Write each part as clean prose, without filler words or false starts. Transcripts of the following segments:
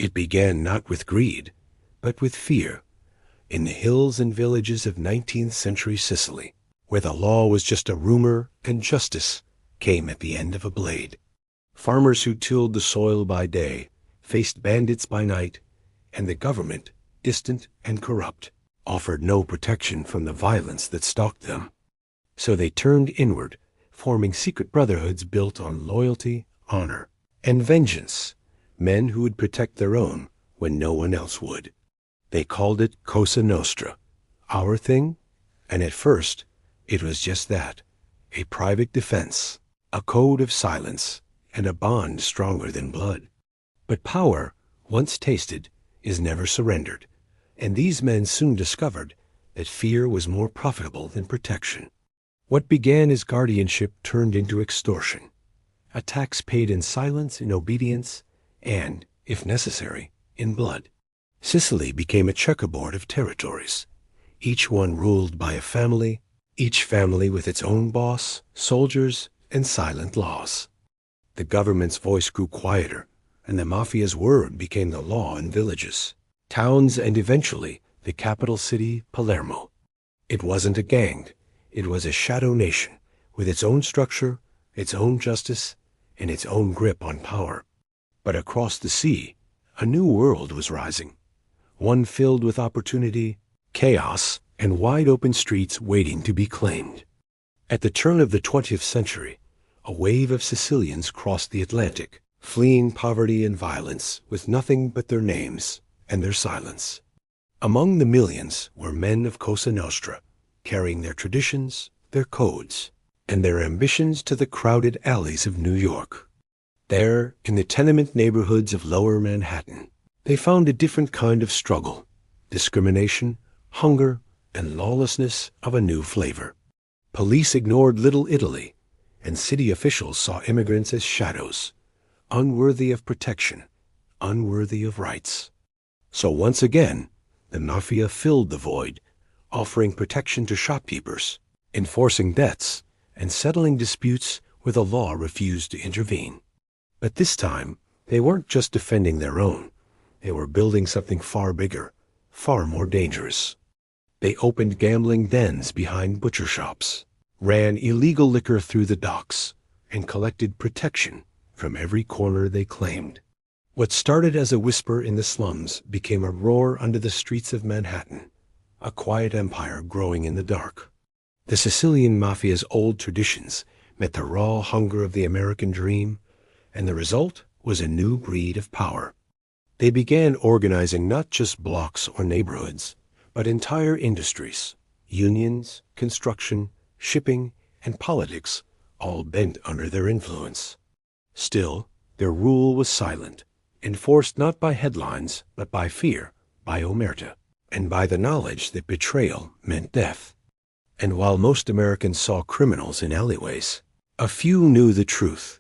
It began not with greed, but with fear, in the hills and villages of 19th century Sicily, where the law was just a rumor and justice came at the end of a blade. Farmers who tilled the soil by day faced bandits by night, and the government, distant and corrupt, offered no protection from the violence that stalked them. So they turned inward, forming secret brotherhoods built on loyalty, honor, and vengeance, men who would protect their own when no one else would. They called it Cosa Nostra, our thing, and at first it was just that, a private defense, a code of silence, and a bond stronger than blood. But power, once tasted, is never surrendered, and these men soon discovered that fear was more profitable than protection. What began as guardianship turned into extortion, a tax paid in silence, in obedience, and, if necessary, in blood. Sicily became a checkerboard of territories, each one ruled by a family, each family with its own boss, soldiers, and silent laws. The government's voice grew quieter, and the Mafia's word became the law in villages, towns, and eventually the capital city, Palermo. It wasn't a gang, it was a shadow nation, with its own structure, its own justice, and its own grip on power. But across the sea, a new world was rising, one filled with opportunity, chaos, and wide-open streets waiting to be claimed. At the turn of the 20th century, a wave of Sicilians crossed the Atlantic, fleeing poverty and violence with nothing but their names and their silence. Among the millions were men of Cosa Nostra, carrying their traditions, their codes, and their ambitions to the crowded alleys of New York. There, in the tenement neighborhoods of Lower Manhattan, they found a different kind of struggle, discrimination, hunger, and lawlessness of a new flavor. Police ignored Little Italy, and city officials saw immigrants as shadows, unworthy of protection, unworthy of rights. So once again, the Mafia filled the void, offering protection to shopkeepers, enforcing debts, and settling disputes where the law refused to intervene. But this time, they weren't just defending their own. They were building something far bigger, far more dangerous. They opened gambling dens behind butcher shops, ran illegal liquor through the docks, and collected protection from every corner they claimed. What started as a whisper in the slums became a roar under the streets of Manhattan, a quiet empire growing in the dark. The Sicilian Mafia's old traditions met the raw hunger of the American dream, and the result was a new breed of power. They began organizing not just blocks or neighborhoods, but entire industries, unions, construction, shipping, and politics, all bent under their influence. Still, their rule was silent, enforced not by headlines, but by fear, by omerta, and by the knowledge that betrayal meant death. And while most Americans saw criminals in alleyways, a few knew the truth,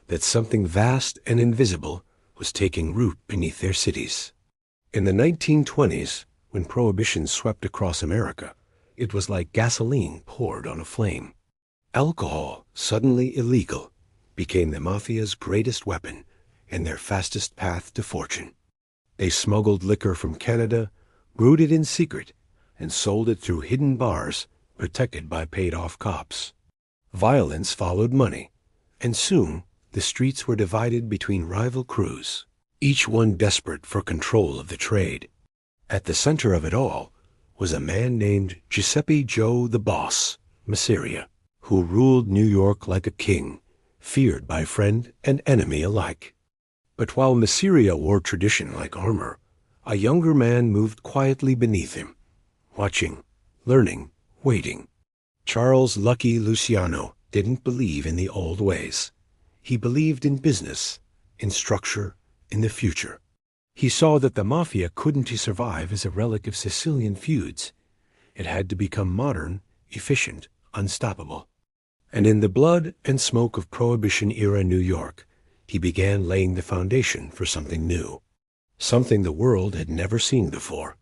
that something vast and invisible was taking root beneath their cities. In the 1920s, when Prohibition swept across America, it was like gasoline poured on a flame. Alcohol, suddenly illegal, became the Mafia's greatest weapon and their fastest path to fortune. They smuggled liquor from Canada, brewed it in secret, and sold it through hidden bars protected by paid-off cops. Violence followed money, and soon the streets were divided between rival crews, each one desperate for control of the trade. At the center of it all was a man named Giuseppe Joe the Boss Mafia, who ruled New York like a king, feared by friend and enemy alike. But while Mafia wore tradition like armor, a younger man moved quietly beneath him, watching, learning, waiting. Charles Lucky Luciano didn't believe in the old ways. He believed in business, in structure, in the future. He saw that the Mafia couldn't survive as a relic of Sicilian feuds. It had to become modern, efficient, unstoppable. And in the blood and smoke of Prohibition-era New York, he began laying the foundation for something new, something the world had never seen before.